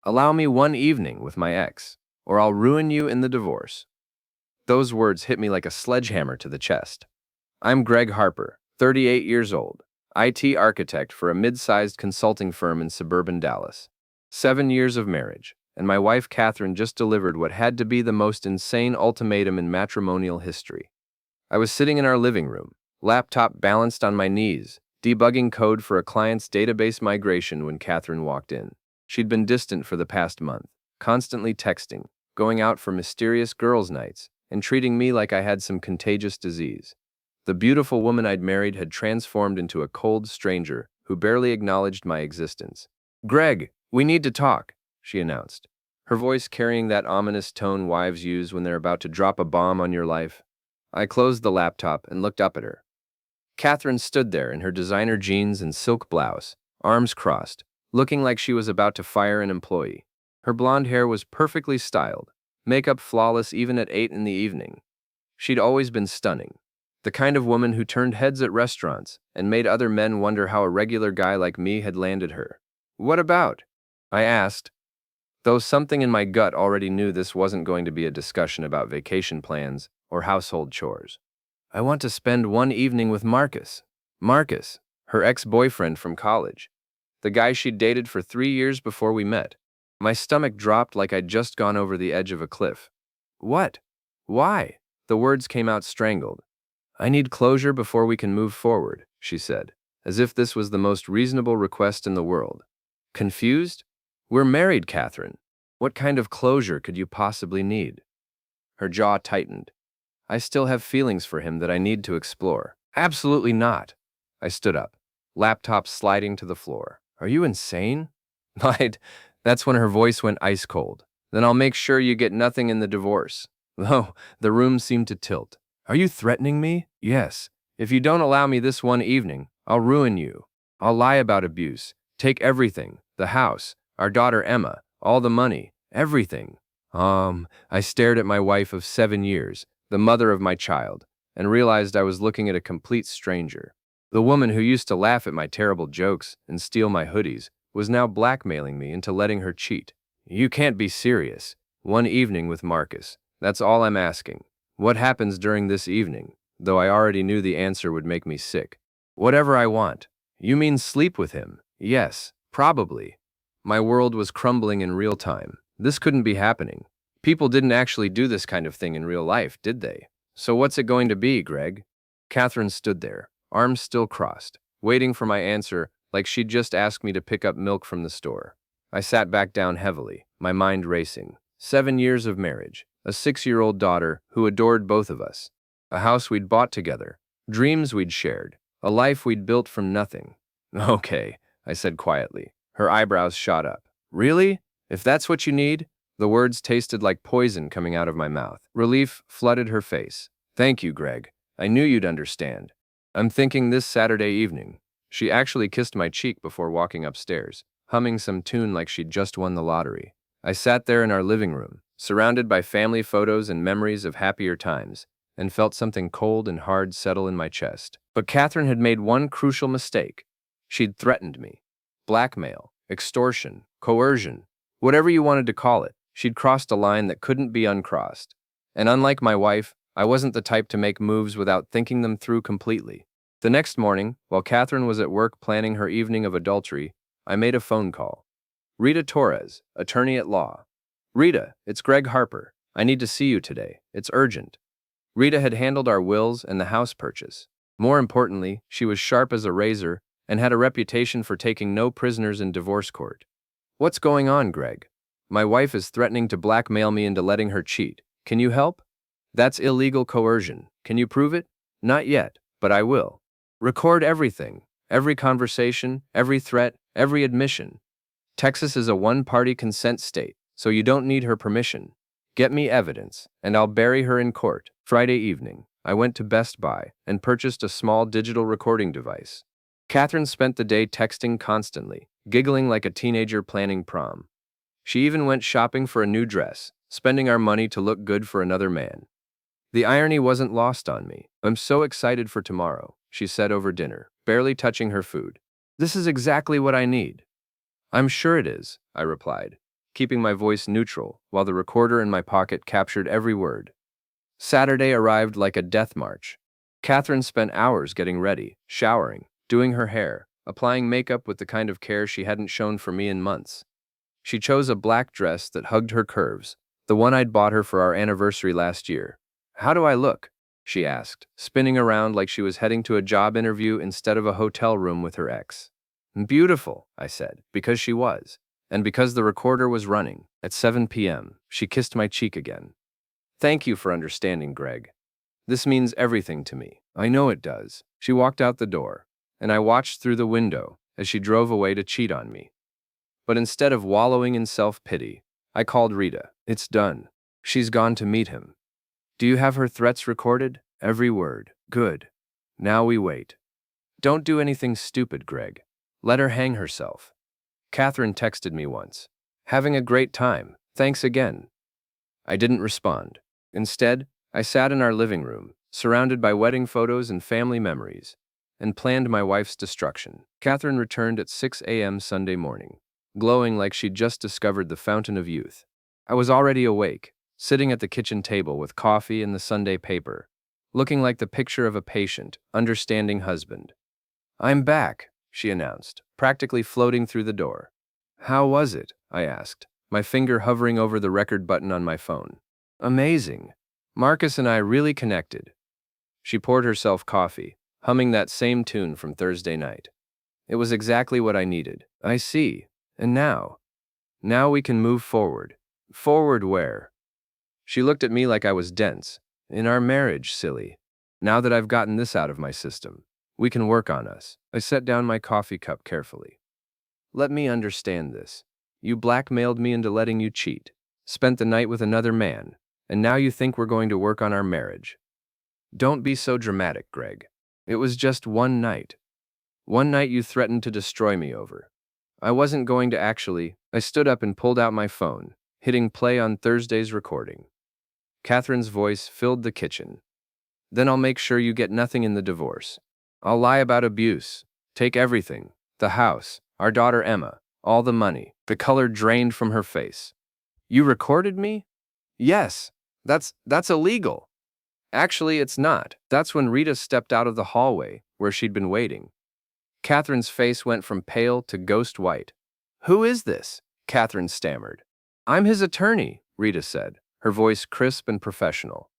Allow me one evening with my ex, or I'll ruin you in the divorce. Those words hit me like a sledgehammer to the chest. I'm Greg Harper, 38 years old, IT architect for a mid-sized consulting firm in suburban Dallas. 7 years of marriage, and my wife Catherine just delivered what had to be the most insane ultimatum in matrimonial history. I was sitting in our living room, laptop balanced on my knees, debugging code for a client's database migration when Catherine walked in. She'd been distant for the past month, constantly texting, going out for mysterious girls' nights, and treating me like I had some contagious disease. The beautiful woman I'd married had transformed into a cold stranger who barely acknowledged my existence. "Greg, we need to talk," she announced, her voice carrying that ominous tone wives use when they're about to drop a bomb on your life. I closed the laptop and looked up at her. Catherine stood there in her designer jeans and silk blouse, arms crossed, looking like she was about to fire an employee. Her blonde hair was perfectly styled, makeup flawless even at 8 in the evening. She'd always been stunning, the kind of woman who turned heads at restaurants and made other men wonder how a regular guy like me had landed her. "What about?" I asked, though something in my gut already knew this wasn't going to be a discussion about vacation plans or household chores. "I want to spend one evening with Marcus." Marcus, her ex-boyfriend from college, the guy she'd dated for 3 years before we met. My stomach dropped like I'd just gone over the edge of a cliff. "What? Why?" The words came out strangled. "I need closure before we can move forward," she said, as if this was the most reasonable request in the world. Confused? "We're married, Catherine. What kind of closure could you possibly need?" Her jaw tightened. "I still have feelings for him that I need to explore." "Absolutely not." I stood up, laptop sliding to the floor. "Are you insane?" Lied. That's when her voice went ice cold. "Then I'll make sure you get nothing in the divorce." Oh, the room seemed to tilt. "Are you threatening me?" "Yes. If you don't allow me this one evening, I'll ruin you. I'll lie about abuse, take everything, the house, our daughter Emma, all the money, everything." I stared at my wife of 7 years, the mother of my child, and realized I was looking at a complete stranger. The woman who used to laugh at my terrible jokes and steal my hoodies was now blackmailing me into letting her cheat. "You can't be serious. One evening with Marcus. That's all I'm asking. What happens during this evening?" Though I already knew the answer would make me sick. "Whatever I want." "You mean sleep with him?" "Yes, probably." My world was crumbling in real time. This couldn't be happening. People didn't actually do this kind of thing in real life, did they? "So what's it going to be, Greg?" Catherine stood there, arms still crossed, waiting for my answer like she'd just asked me to pick up milk from the store. I sat back down heavily, my mind racing. 7 years of marriage, a 6-year-old daughter who adored both of us, a house we'd bought together, dreams we'd shared, a life we'd built from nothing. "Okay," I said quietly. Her eyebrows shot up. "Really? If that's what you need?" The words tasted like poison coming out of my mouth. Relief flooded her face. "Thank you, Greg. I knew you'd understand. I'm thinking this Saturday evening." She actually kissed my cheek before walking upstairs, humming some tune like she'd just won the lottery. I sat there in our living room, surrounded by family photos and memories of happier times, and felt something cold and hard settle in my chest. But Catherine had made one crucial mistake. She'd threatened me. Blackmail, extortion, coercion, whatever you wanted to call it, she'd crossed a line that couldn't be uncrossed. And unlike my wife, I wasn't the type to make moves without thinking them through completely. The next morning, while Catherine was at work planning her evening of adultery, I made a phone call. "Rita Torres, attorney at law." "Rita, it's Greg Harper. I need to see you today. It's urgent." Rita had handled our wills and the house purchase. More importantly, she was sharp as a razor and had a reputation for taking no prisoners in divorce court. "What's going on, Greg?" "My wife is threatening to blackmail me into letting her cheat. Can you help?" "That's illegal coercion. Can you prove it?" "Not yet, but I will." "Record everything. Every conversation, every threat, every admission. Texas is a one-party consent state, so you don't need her permission. Get me evidence, and I'll bury her in court." Friday evening, I went to Best Buy and purchased a small digital recording device. Catherine spent the day texting constantly, giggling like a teenager planning prom. She even went shopping for a new dress, spending our money to look good for another man. The irony wasn't lost on me. "I'm so excited for tomorrow," she said over dinner, barely touching her food. "This is exactly what I need." "I'm sure it is," I replied. keeping my voice neutral while the recorder in my pocket captured every word. Saturday arrived like a death march. Catherine spent hours getting ready, showering, doing her hair, applying makeup with the kind of care she hadn't shown for me in months. She chose a black dress that hugged her curves, the one I'd bought her for our anniversary last year. "How do I look?" she asked, spinning around like she was heading to a job interview instead of a hotel room with her ex. "Beautiful," I said, because she was, and because the recorder was running. At 7 p.m., she kissed my cheek again. "Thank you for understanding, Greg. This means everything to me." "I know it does." She walked out the door, and I watched through the window as she drove away to cheat on me. But instead of wallowing in self-pity, I called Rita. "It's done. She's gone to meet him." "Do you have her threats recorded?" "Every word." "Good. Now we wait." "Don't do anything stupid, Greg. Let her hang herself." Catherine texted me once. "Having a great time. Thanks again." I didn't respond. Instead, I sat in our living room, surrounded by wedding photos and family memories, and planned my wife's destruction. Catherine returned at 6 a.m. Sunday morning, glowing like she'd just discovered the fountain of youth. I was already awake, sitting at the kitchen table with coffee and the Sunday paper, looking like the picture of a patient, understanding husband. "I'm back," she announced, practically floating through the door. "How was it?" I asked, my finger hovering over the record button on my phone. "Amazing. Marcus and I really connected." She poured herself coffee, humming that same tune from Thursday night. "It was exactly what I needed." "I see. And now?" "Now we can move forward." "Forward where?" She looked at me like I was dense. "In our marriage, silly. Now that I've gotten this out of my system, we can work on us." I set down my coffee cup carefully. "Let me understand this. You blackmailed me into letting you cheat, spent the night with another man, and now you think we're going to work on our marriage." "Don't be so dramatic, Greg. It was just one night. One night you threatened to destroy me over. I wasn't going to actually." I stood up and pulled out my phone, hitting play on Thursday's recording. Catherine's voice filled the kitchen. "Then I'll make sure you get nothing in the divorce. I'll lie about abuse, take everything, the house, our daughter Emma, all the money." The color drained from her face. "You recorded me?" "Yes. That's illegal." "Actually, it's not." That's when Rita stepped out of the hallway where she'd been waiting. Catherine's face went from pale to ghost white. "Who is this?" Catherine stammered. "I'm his attorney," Rita said, her voice crisp and professional.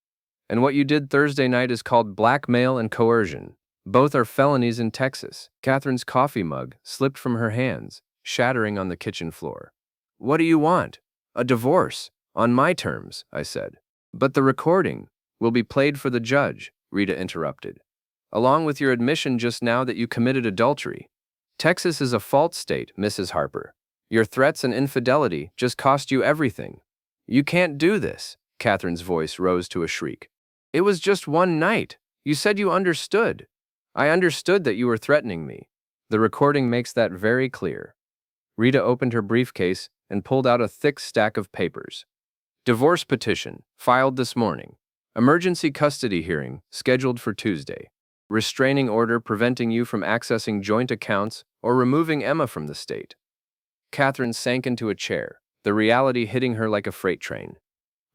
"And what you did Thursday night is called blackmail and coercion. Both are felonies in Texas." Catherine's coffee mug slipped from her hands, shattering on the kitchen floor. "What do you want?" "A divorce. On my terms," I said. "But the recording will be played for the judge," Rita interrupted. "Along with your admission just now that you committed adultery. Texas is a fault state, Mrs. Harper. Your threats and infidelity just cost you everything." "You can't do this." Catherine's voice rose to a shriek. "It was just one night. You said you understood." "I understood that you were threatening me. The recording makes that very clear." Rita opened her briefcase and pulled out a thick stack of papers. "Divorce petition, filed this morning. Emergency custody hearing, scheduled for Tuesday. Restraining order preventing you from accessing joint accounts or removing Emma from the state." Catherine sank into a chair, the reality hitting her like a freight train.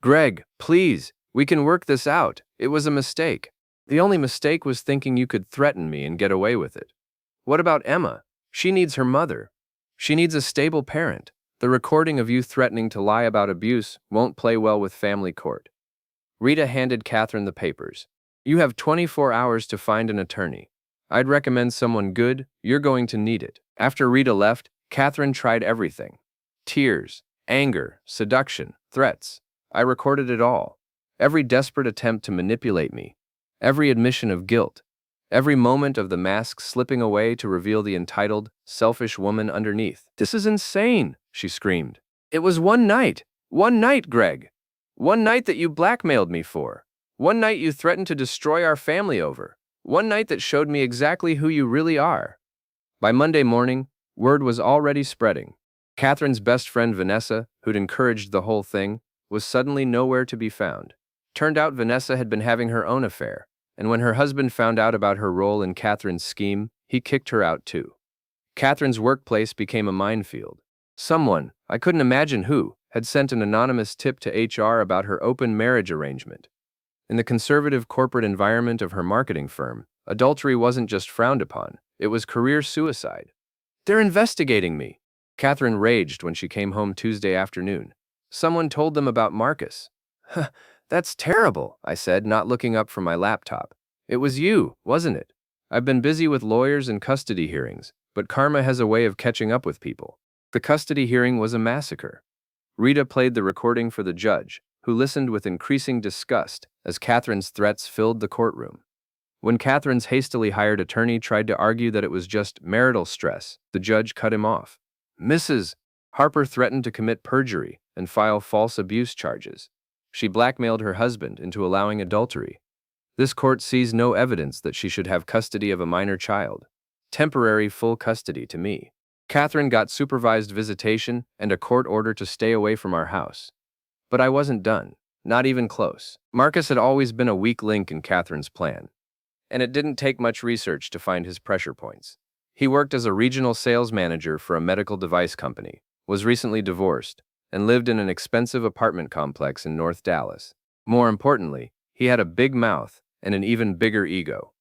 "Greg, please, we can work this out. It was a mistake. The only mistake was thinking you could threaten me and get away with it. What about Emma? She needs her mother. She needs a stable parent. The recording of you threatening to lie about abuse won't play well with family court." Rita handed Catherine the papers. "You have 24 hours to find an attorney. I'd recommend someone good. You're going to need it." After Rita left, Catherine tried everything. Tears, anger, seduction, threats. I recorded it all. Every desperate attempt to manipulate me. Every admission of guilt. Every moment of the mask slipping away to reveal the entitled, selfish woman underneath. "This is insane," she screamed. "It was one night. One night, Greg. One night that you blackmailed me for. One night you threatened to destroy our family over. One night that showed me exactly who you really are." By Monday morning, word was already spreading. Catherine's best friend Vanessa, who'd encouraged the whole thing, was suddenly nowhere to be found. Turned out Vanessa had been having her own affair, and when her husband found out about her role in Catherine's scheme, he kicked her out too. Catherine's workplace became a minefield. Someone, I couldn't imagine who, had sent an anonymous tip to HR about her open marriage arrangement. In the conservative corporate environment of her marketing firm, adultery wasn't just frowned upon, it was career suicide. They're investigating me. Catherine raged when she came home Tuesday afternoon. Someone told them about Marcus. Huh, that's terrible, I said, not looking up from my laptop. It was you, wasn't it? I've been busy with lawyers and custody hearings, but karma has a way of catching up with people. The custody hearing was a massacre. Rita played the recording for the judge, who listened with increasing disgust as Catherine's threats filled the courtroom. When Catherine's hastily hired attorney tried to argue that it was just marital stress, the judge cut him off. Mrs. Harper threatened to commit perjury and file false abuse charges. She blackmailed her husband into allowing adultery. This court sees no evidence that she should have custody of a minor child. Temporary full custody to me. Catherine got supervised visitation and a court order to stay away from our house. But I wasn't done. Not even close. Marcus had always been a weak link in Catherine's plan, and it didn't take much research to find his pressure points. He worked as a regional sales manager for a medical device company, was recently divorced, and lived in an expensive apartment complex in North Dallas. More importantly, he had a big mouth and an even bigger ego.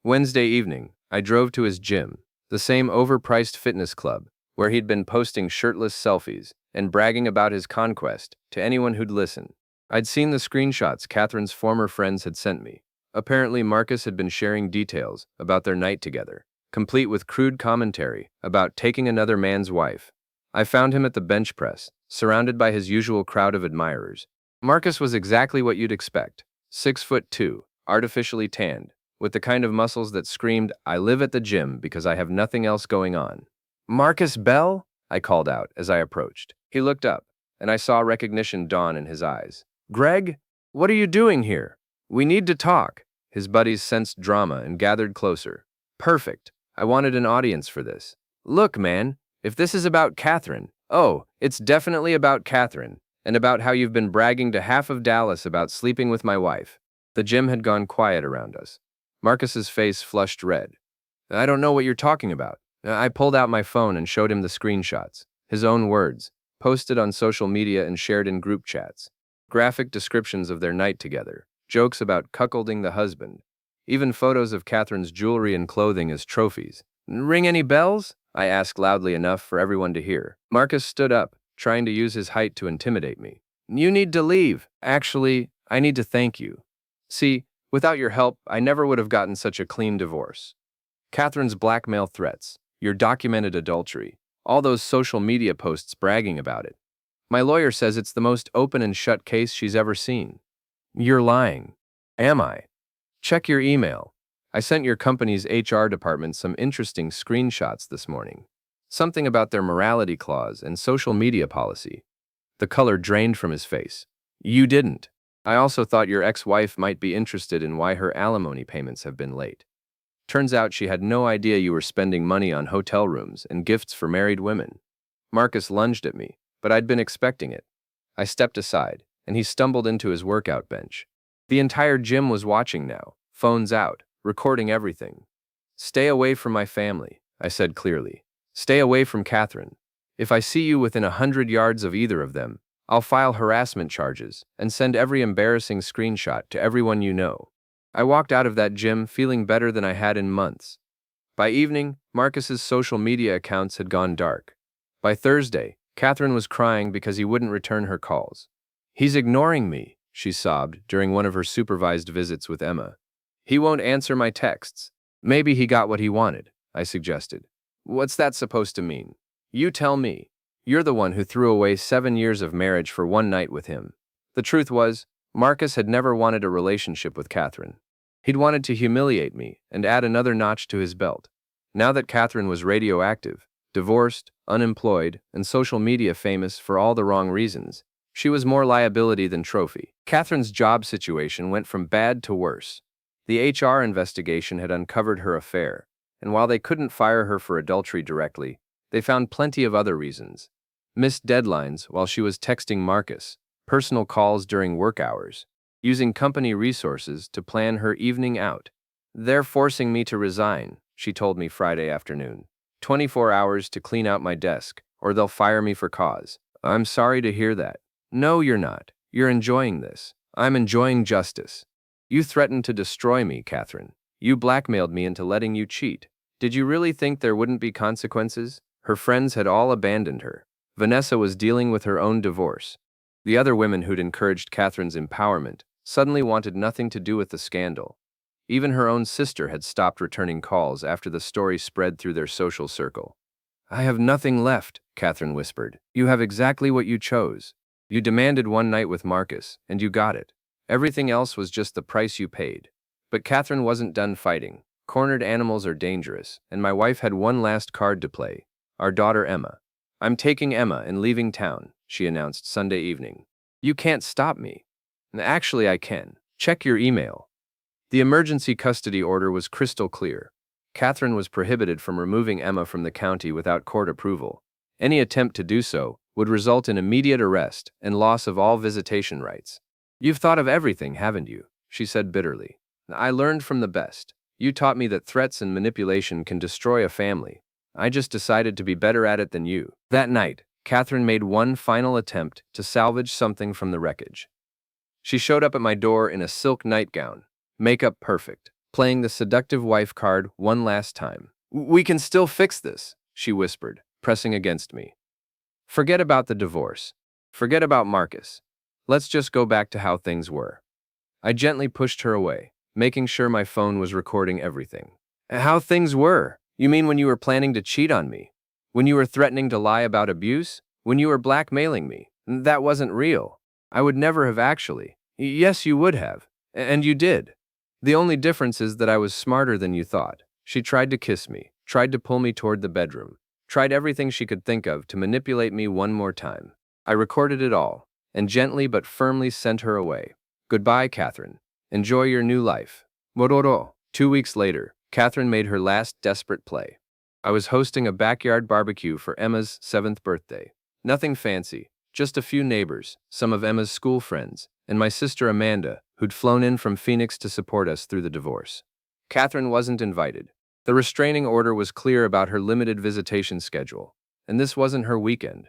Wednesday evening, I drove to his gym, the same overpriced fitness club, where he'd been posting shirtless selfies and bragging about his conquest to anyone who'd listen. I'd seen the screenshots Catherine's former friends had sent me. Apparently, Marcus had been sharing details about their night together, complete with crude commentary about taking another man's wife. I found him at the bench press, surrounded by his usual crowd of admirers. Marcus was exactly what you'd expect. 6'2", artificially tanned, with the kind of muscles that screamed, "I live at the gym because I have nothing else going on." "Marcus Bell?" I called out as I approached. He looked up, and I saw recognition dawn in his eyes. "Greg, what are you doing here? We need to talk." His buddies sensed drama and gathered closer. Perfect. I wanted an audience for this. "Look, man, if this is about Catherine, oh, it's definitely about Catherine, and about how you've been bragging to half of Dallas about sleeping with my wife." The gym had gone quiet around us. Marcus's face flushed red. "I don't know what you're talking about." I pulled out my phone and showed him the screenshots, his own words, posted on social media and shared in group chats. Graphic descriptions of their night together, jokes about cuckolding the husband, even photos of Catherine's jewelry and clothing as trophies. "Ring any bells?" I asked loudly enough for everyone to hear. Marcus stood up, trying to use his height to intimidate me. "You need to leave. Actually, I need to thank you. See, without your help, I never would have gotten such a clean divorce. Catherine's blackmail threats, your documented adultery, all those social media posts bragging about it. My lawyer says it's the most open and shut case she's ever seen." "You're lying." "Am I?" "Check your email. I sent your company's HR department some interesting screenshots this morning. Something about their morality clause and social media policy." The color drained from his face. "You didn't. I also thought your ex-wife might be interested in why her alimony payments have been late. Turns out she had no idea you were spending money on hotel rooms and gifts for married women." Marcus lunged at me, but I'd been expecting it. I stepped aside, and he stumbled into his workout bench. The entire gym was watching now, phones out, recording everything. "Stay away from my family," I said clearly. "Stay away from Catherine. If I see you within 100 yards of either of them, I'll file harassment charges and send every embarrassing screenshot to everyone you know." I walked out of that gym feeling better than I had in months. By evening, Marcus's social media accounts had gone dark. By Thursday, Catherine was crying because he wouldn't return her calls. "He's ignoring me," she sobbed during one of her supervised visits with Emma. "He won't answer my texts." "Maybe he got what he wanted," I suggested. "What's that supposed to mean? You tell me. You're the one who threw away 7 years of marriage for one night with him." The truth was, Marcus had never wanted a relationship with Catherine. He'd wanted to humiliate me and add another notch to his belt. Now that Catherine was radioactive, divorced, unemployed, and social media famous for all the wrong reasons, she was more liability than trophy. Catherine's job situation went from bad to worse. The HR investigation had uncovered her affair, and while they couldn't fire her for adultery directly, they found plenty of other reasons. Missed deadlines while she was texting Marcus, personal calls during work hours, using company resources to plan her evening out. "They're forcing me to resign," she told me Friday afternoon. 24 hours to clean out my desk, or they'll fire me for cause. I'm sorry to hear that. No, you're not. You're enjoying this. I'm enjoying justice. You threatened to destroy me, Catherine. You blackmailed me into letting you cheat. Did you really think there wouldn't be consequences? Her friends had all abandoned her. Vanessa was dealing with her own divorce. The other women who'd encouraged Catherine's empowerment suddenly wanted nothing to do with the scandal. Even her own sister had stopped returning calls after the story spread through their social circle. I have nothing left, Catherine whispered. You have exactly what you chose. You demanded one night with Marcus, and you got it. Everything else was just the price you paid. But Catherine wasn't done fighting. Cornered animals are dangerous, and my wife had one last card to play. Our daughter Emma. I'm taking Emma and leaving town, she announced Sunday evening. You can't stop me. Actually, I can. Check your email. The emergency custody order was crystal clear. Catherine was prohibited from removing Emma from the county without court approval. Any attempt to do so would result in immediate arrest and loss of all visitation rights. You've thought of everything, haven't you? She said bitterly. I learned from the best. You taught me that threats and manipulation can destroy a family. I just decided to be better at it than you. That night, Catherine made one final attempt to salvage something from the wreckage. She showed up at my door in a silk nightgown, makeup perfect, playing the seductive wife card one last time. We can still fix this, she whispered, pressing against me. Forget about the divorce. Forget about Marcus. Let's just go back to how things were. I gently pushed her away, making sure my phone was recording everything. How things were? You mean when you were planning to cheat on me? When you were threatening to lie about abuse? When you were blackmailing me? That wasn't real. I would never have actually. Yes, you would have. And you did. The only difference is that I was smarter than you thought. She tried to kiss me, tried to pull me toward the bedroom, tried everything she could think of to manipulate me one more time. I recorded it all, and gently but firmly sent her away. Goodbye, Catherine. Enjoy your new life. Mororo. 2 weeks later, Catherine made her last desperate play. I was hosting a backyard barbecue for Emma's 7th birthday. Nothing fancy, just a few neighbors, some of Emma's school friends, and my sister Amanda, who'd flown in from Phoenix to support us through the divorce. Catherine wasn't invited. The restraining order was clear about her limited visitation schedule, and this wasn't her weekend.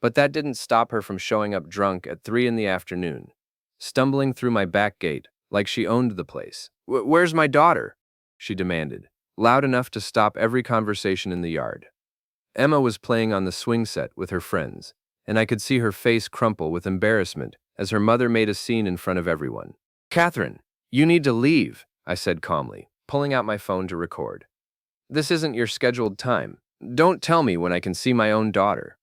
But that didn't stop her from showing up drunk at 3 in the afternoon, stumbling through my back gate like she owned the place. Where's my daughter? She demanded, loud enough to stop every conversation in the yard. Emma was playing on the swing set with her friends, and I could see her face crumple with embarrassment as her mother made a scene in front of everyone. Catherine, you need to leave, I said calmly, pulling out my phone to record. This isn't your scheduled time. Don't tell me when I can see my own daughter.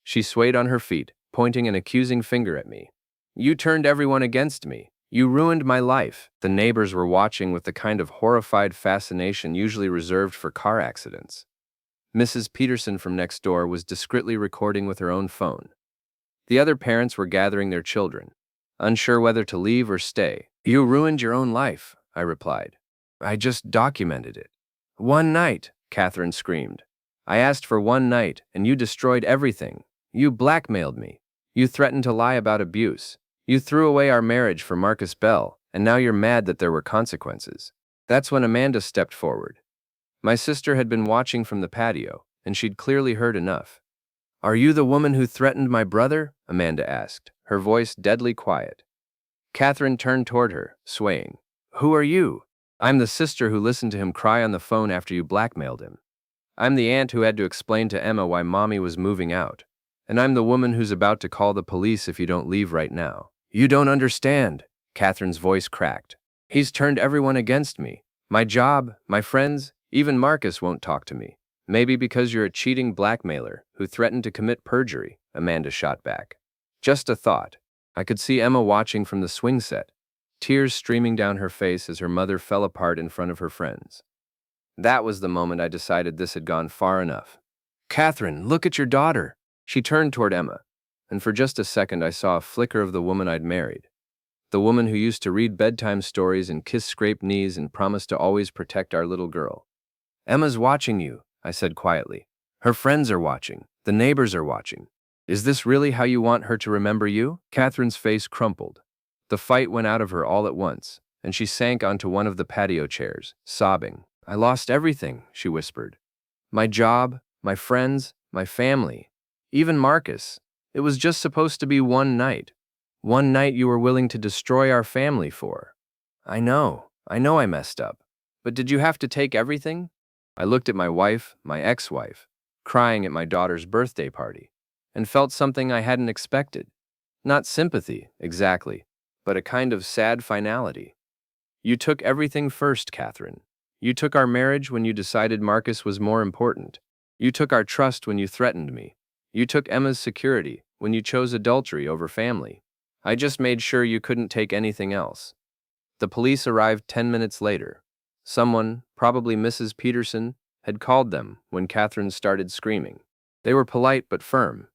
She swayed on her feet, pointing an accusing finger at me. You turned everyone against me. You ruined my life. The neighbors were watching with the kind of horrified fascination usually reserved for car accidents. Mrs. Peterson from next door was discreetly recording with her own phone. The other parents were gathering their children, unsure whether to leave or stay. You ruined your own life, I replied. I just documented it. One night, Catherine screamed. I asked for one night, and you destroyed everything. You blackmailed me. You threatened to lie about abuse. You threw away our marriage for Marcus Bell, and now you're mad that there were consequences. That's when Amanda stepped forward. My sister had been watching from the patio, and she'd clearly heard enough. Are you the woman who threatened my brother? Amanda asked, her voice deadly quiet. Catherine turned toward her, swaying. Who are you? I'm the sister who listened to him cry on the phone after you blackmailed him. I'm the aunt who had to explain to Emma why Mommy was moving out. And I'm the woman who's about to call the police if you don't leave right now. You don't understand, Catherine's voice cracked. He's turned everyone against me. My job, my friends, even Marcus won't talk to me. Maybe because you're a cheating blackmailer who threatened to commit perjury, Amanda shot back. Just a thought. I could see Emma watching from the swing set, tears streaming down her face as her mother fell apart in front of her friends. That was the moment I decided this had gone far enough. Catherine, look at your daughter. She turned toward Emma, and for just a second I saw a flicker of the woman I'd married. The woman who used to read bedtime stories and kiss scraped knees and promised to always protect our little girl. Emma's watching you, I said quietly. Her friends are watching. The neighbors are watching. Is this really how you want her to remember you? Catherine's face crumpled. The fight went out of her all at once, and she sank onto one of the patio chairs, sobbing. I lost everything, she whispered. My job, my friends, my family. Even Marcus. It was just supposed to be one night. One night you were willing to destroy our family for. I know I messed up. But did you have to take everything? I looked at my wife, my ex-wife, crying at my daughter's birthday party, and felt something I hadn't expected. Not sympathy, exactly, but a kind of sad finality. You took everything first, Catherine. You took our marriage when you decided Marcus was more important. You took our trust when you threatened me. You took Emma's security when you chose adultery over family. I just made sure you couldn't take anything else. The police arrived 10 minutes later. Someone, probably Mrs. Peterson, had called them when Catherine started screaming. They were polite but firm.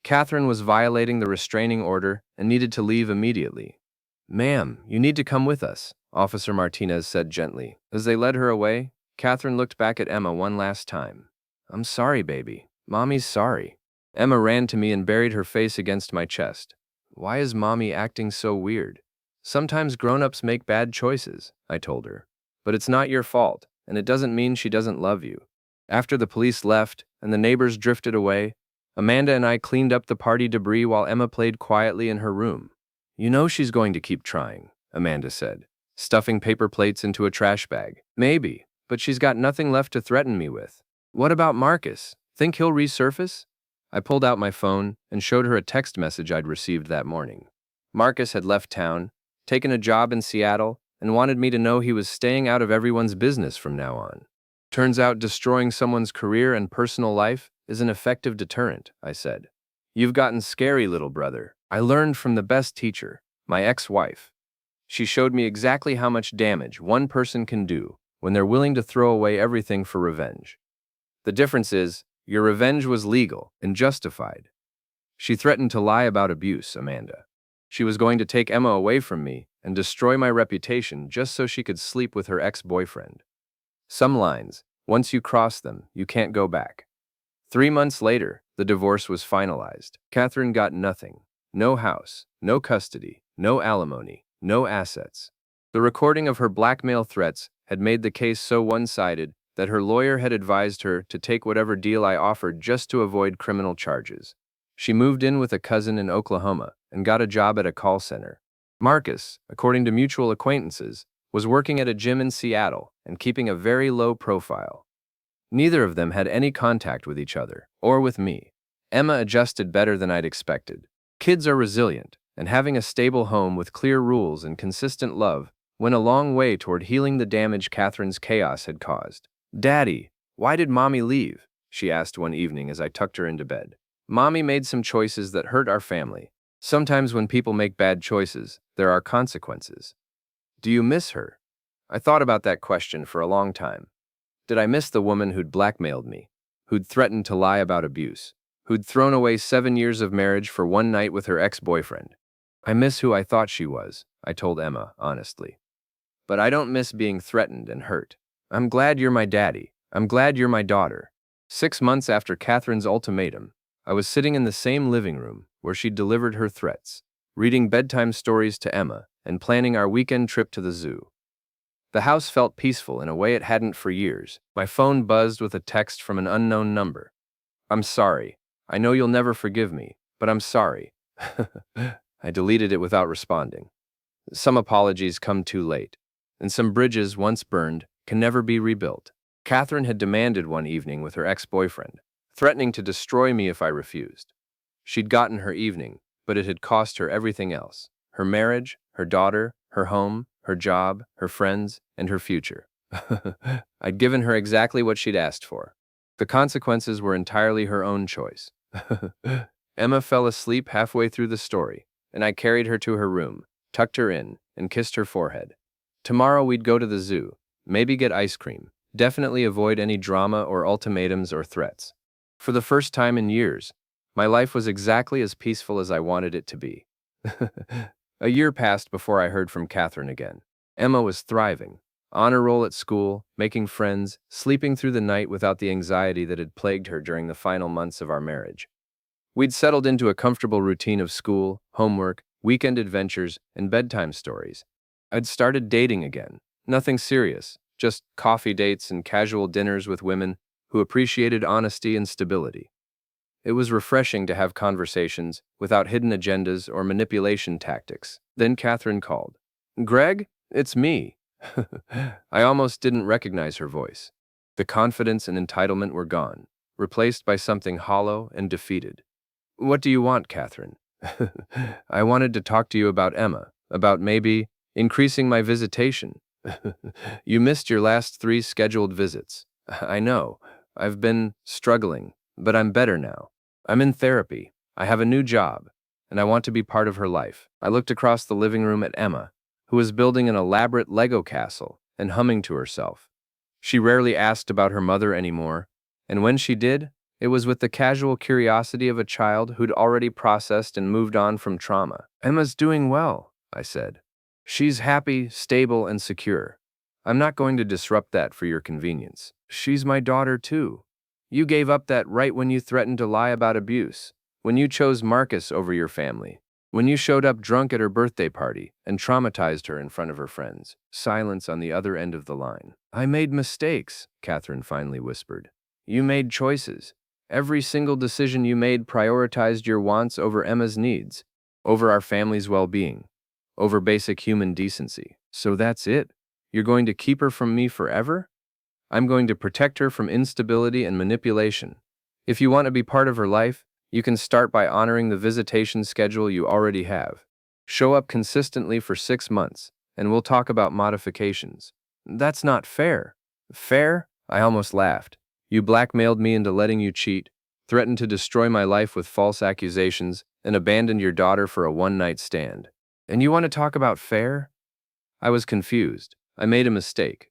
Catherine was violating the restraining order and needed to leave immediately. "Ma'am, you need to come with us," Officer Martinez said gently. As they led her away, Catherine looked back at Emma one last time. "I'm sorry, baby. Mommy's sorry." Emma ran to me and buried her face against my chest. "Why is Mommy acting so weird?" "Sometimes grown-ups make bad choices," I told her. "But it's not your fault, and it doesn't mean she doesn't love you." After the police left and the neighbors drifted away, Amanda and I cleaned up the party debris while Emma played quietly in her room. "You know she's going to keep trying," Amanda said, stuffing paper plates into a trash bag. "Maybe, but she's got nothing left to threaten me with." "What about Marcus? Think he'll resurface?" I pulled out my phone and showed her a text message I'd received that morning. Marcus had left town, taken a job in Seattle, and wanted me to know he was staying out of everyone's business from now on. "Turns out destroying someone's career and personal life is an effective deterrent," I said. "You've gotten scary, little brother. I learned from the best teacher, my ex-wife. She showed me exactly how much damage one person can do when they're willing to throw away everything for revenge. The difference is, your revenge was legal and justified. She threatened to lie about abuse, Amanda. She was going to take Emma away from me and destroy my reputation just so she could sleep with her ex-boyfriend. Some lines, once you cross them, you can't go back." 3 months later, the divorce was finalized. Catherine got nothing. No house, no custody, no alimony, no assets. The recording of her blackmail threats had made the case so one-sided that her lawyer had advised her to take whatever deal I offered just to avoid criminal charges. She moved in with a cousin in Oklahoma and got a job at a call center. Marcus, according to mutual acquaintances, was working at a gym in Seattle and keeping a very low profile. Neither of them had any contact with each other, or with me. Emma adjusted better than I'd expected. Kids are resilient, and having a stable home with clear rules and consistent love went a long way toward healing the damage Catherine's chaos had caused. "Daddy, why did Mommy leave?" she asked one evening as I tucked her into bed. "Mommy made some choices that hurt our family. Sometimes when people make bad choices, there are consequences." "Do you miss her?" I thought about that question for a long time. Did I miss the woman who'd blackmailed me, who'd threatened to lie about abuse, who'd thrown away 7 years of marriage for one night with her ex-boyfriend? "I miss who I thought she was," I told Emma honestly. "But I don't miss being threatened and hurt. I'm glad you're my daddy. I'm glad you're my daughter." 6 months after Catherine's ultimatum, I was sitting in the same living room where she'd delivered her threats, reading bedtime stories to Emma and planning our weekend trip to the zoo. The house felt peaceful in a way it hadn't for years. My phone buzzed with a text from an unknown number. "I'm sorry. I know you'll never forgive me, but I'm sorry." I deleted it without responding. Some apologies come too late, and some bridges once burned can never be rebuilt. Catherine had demanded one evening with her ex-boyfriend, threatening to destroy me if I refused. She'd gotten her evening, but it had cost her everything else: her marriage, her daughter, her home, her job, her friends, and her future. I'd given her exactly what she'd asked for. The consequences were entirely her own choice. Emma fell asleep halfway through the story, and I carried her to her room, tucked her in, and kissed her forehead. Tomorrow we'd go to the zoo, maybe get ice cream, definitely avoid any drama or ultimatums or threats. For the first time in years, my life was exactly as peaceful as I wanted it to be. A year passed before I heard from Catherine again. Emma was thriving, on a roll at school, making friends, sleeping through the night without the anxiety that had plagued her during the final months of our marriage. We'd settled into a comfortable routine of school, homework, weekend adventures, and bedtime stories. I'd started dating again. Nothing serious, just coffee dates and casual dinners with women who appreciated honesty and stability. It was refreshing to have conversations without hidden agendas or manipulation tactics. Then Catherine called. Greg, it's me. I almost didn't recognize her voice. The confidence and entitlement were gone, replaced by something hollow and defeated. What do you want, Catherine? I wanted to talk to you about Emma, about maybe increasing my visitation. You missed your last 3 scheduled visits. I know. I've been struggling, but I'm better now. I'm in therapy. I have a new job, and I want to be part of her life. I looked across the living room at Emma, who was building an elaborate Lego castle and humming to herself. She rarely asked about her mother anymore, and when she did, it was with the casual curiosity of a child who'd already processed and moved on from trauma. Emma's doing well, I said. She's happy, stable, and secure. I'm not going to disrupt that for your convenience. She's my daughter, too. You gave up that right when you threatened to lie about abuse, when you chose Marcus over your family, when you showed up drunk at her birthday party and traumatized her in front of her friends. Silence on the other end of the line. I made mistakes, Catherine finally whispered. You made choices. Every single decision you made prioritized your wants over Emma's needs, over our family's well-being, over basic human decency. So that's it? You're going to keep her from me forever? I'm going to protect her from instability and manipulation. If you want to be part of her life, you can start by honoring the visitation schedule you already have. Show up consistently for 6 months, and we'll talk about modifications. That's not fair. Fair? I almost laughed. You blackmailed me into letting you cheat, threatened to destroy my life with false accusations, and abandoned your daughter for a one-night stand. And you want to talk about fair? I was confused. I made a mistake.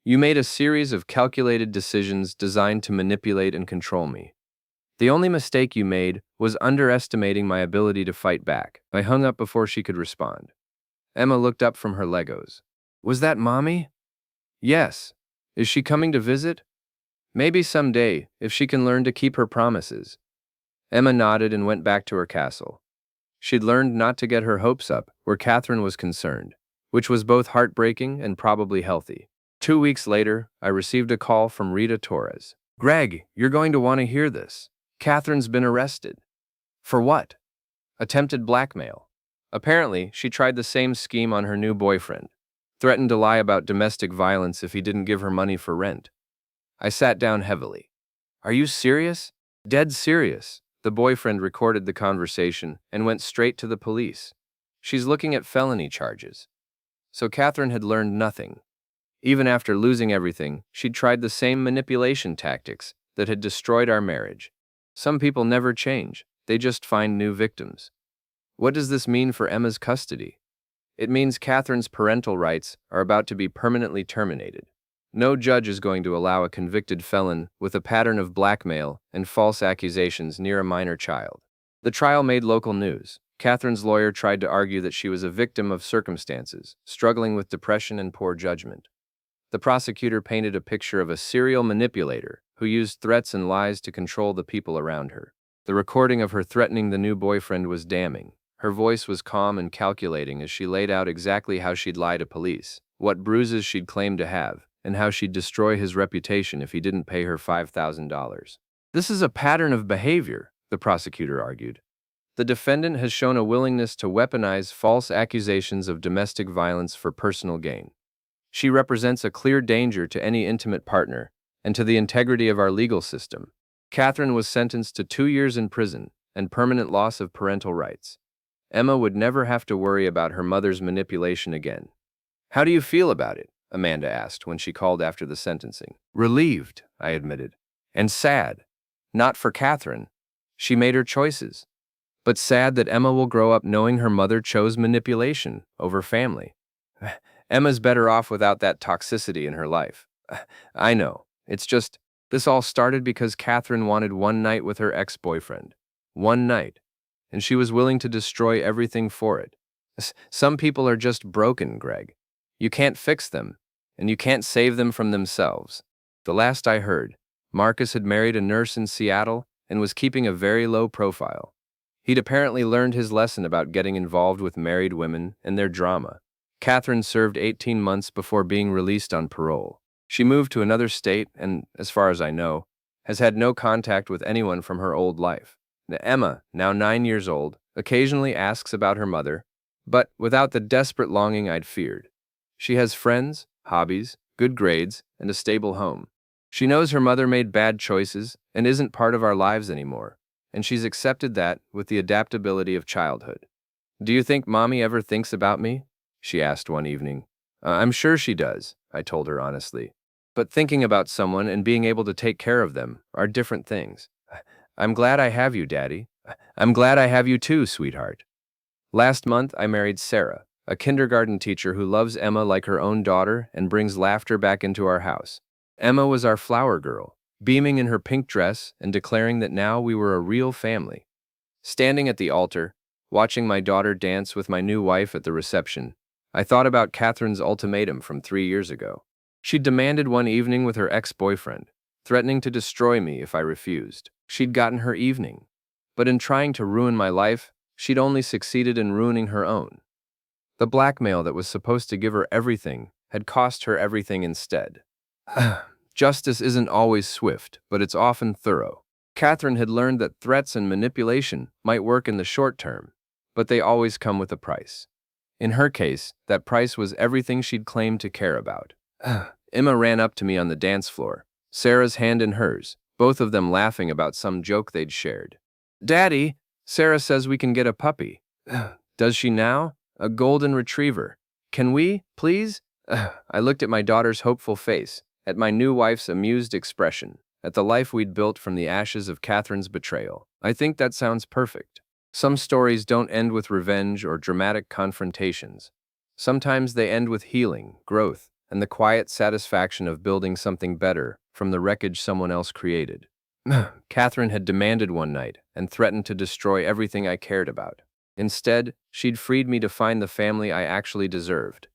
You made a series of calculated decisions designed to manipulate and control me. The only mistake you made was underestimating my ability to fight back. I hung up before she could respond. Emma looked up from her Legos. Was that Mommy? Yes. Is she coming to visit? Maybe someday, if she can learn to keep her promises. Emma nodded and went back to her castle. She'd learned not to get her hopes up where Catherine was concerned, which was both heartbreaking and probably healthy. 2 weeks later, I received a call from Rita Torres. Greg, you're going to want to hear this. Catherine's been arrested. For what? Attempted blackmail. Apparently, she tried the same scheme on her new boyfriend. Threatened to lie about domestic violence if he didn't give her money for rent. I sat down heavily. Are you serious? Dead serious. The boyfriend recorded the conversation and went straight to the police. She's looking at felony charges. So Catherine had learned nothing. Even after losing everything, she'd tried the same manipulation tactics that had destroyed our marriage. Some people never change, they just find new victims. What does this mean for Emma's custody? It means Catherine's parental rights are about to be permanently terminated. No judge is going to allow a convicted felon with a pattern of blackmail and false accusations near a minor child. The trial made local news. Catherine's lawyer tried to argue that she was a victim of circumstances, struggling with depression and poor judgment. The prosecutor painted a picture of a serial manipulator who used threats and lies to control the people around her. The recording of her threatening the new boyfriend was damning. Her voice was calm and calculating as she laid out exactly how she'd lie to police, what bruises she'd claim to have, and how she'd destroy his reputation if he didn't pay her $5,000. This is a pattern of behavior, the prosecutor argued. The defendant has shown a willingness to weaponize false accusations of domestic violence for personal gain. She represents a clear danger to any intimate partner and to the integrity of our legal system. Catherine was sentenced to 2 years in prison and permanent loss of parental rights. Emma would never have to worry about her mother's manipulation again. How do you feel about it? Amanda asked when she called after the sentencing. Relieved, I admitted. And sad. Not for Catherine. She made her choices. But sad that Emma will grow up knowing her mother chose manipulation over family. Emma's better off without that toxicity in her life. I know. It's just, this all started because Catherine wanted one night with her ex-boyfriend. One night. And she was willing to destroy everything for it. Some people are just broken, Greg. You can't fix them, and you can't save them from themselves. The last I heard, Marcus had married a nurse in Seattle and was keeping a very low profile. He'd apparently learned his lesson about getting involved with married women and their drama. Catherine served 18 months before being released on parole. She moved to another state and, as far as I know, has had no contact with anyone from her old life. Emma, now 9 years old, occasionally asks about her mother, but without the desperate longing I'd feared. She has friends, hobbies, good grades, and a stable home. She knows her mother made bad choices and isn't part of our lives anymore, and she's accepted that with the adaptability of childhood. "Do you think Mommy ever thinks about me?" she asked one evening. I'm sure she does," I told her honestly. "But thinking about someone and being able to take care of them are different things. I'm glad I have you, Daddy. I'm glad I have you too, sweetheart." Last month, I married Sarah, a kindergarten teacher who loves Emma like her own daughter and brings laughter back into our house. Emma was our flower girl, beaming in her pink dress and declaring that now we were a real family. Standing at the altar, watching my daughter dance with my new wife at the reception, I thought about Catherine's ultimatum from 3 years ago. She'd demanded one evening with her ex-boyfriend, threatening to destroy me if I refused. She'd gotten her evening. But in trying to ruin my life, she'd only succeeded in ruining her own. The blackmail that was supposed to give her everything had cost her everything instead. Justice isn't always swift, but it's often thorough. Catherine had learned that threats and manipulation might work in the short term, but they always come with a price. In her case, that price was everything she'd claimed to care about. Emma ran up to me on the dance floor, Sarah's hand in hers, both of them laughing about some joke they'd shared. "Daddy, Sarah says we can get a puppy." "Does she now? A golden retriever. Can we, please?" I looked at my daughter's hopeful face, at my new wife's amused expression, at the life we'd built from the ashes of Catherine's betrayal. "I think that sounds perfect." Some stories don't end with revenge or dramatic confrontations. Sometimes they end with healing, growth, and the quiet satisfaction of building something better from the wreckage someone else created. Catherine had demanded one night and threatened to destroy everything I cared about. Instead, she'd freed me to find the family I actually deserved.